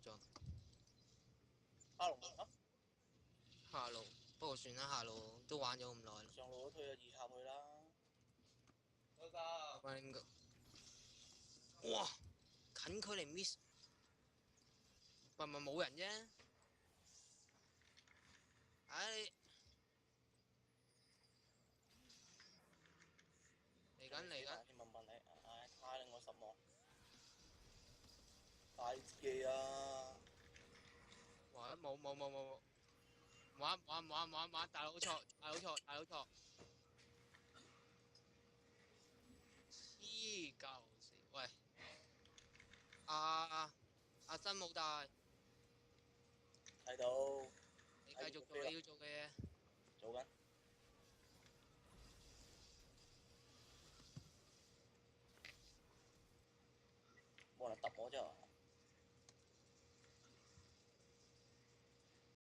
咗。哈龍冇啊？下路，不過算啦，下路都玩咗咁耐啦。上路都推咗二塔去啦。得得。咁應該，哇！近距離 miss，咪冇人啫。唉，嚟緊嚟緊。先問問你，唉，太令我失望。大技啊！哇！冇，玩，大佬錯，大佬錯，大佬錯。黐鳩線，喂！阿新冇帶，睇到。你繼續做你要做嘅嘢。做緊。冇人揼我啫嘛〜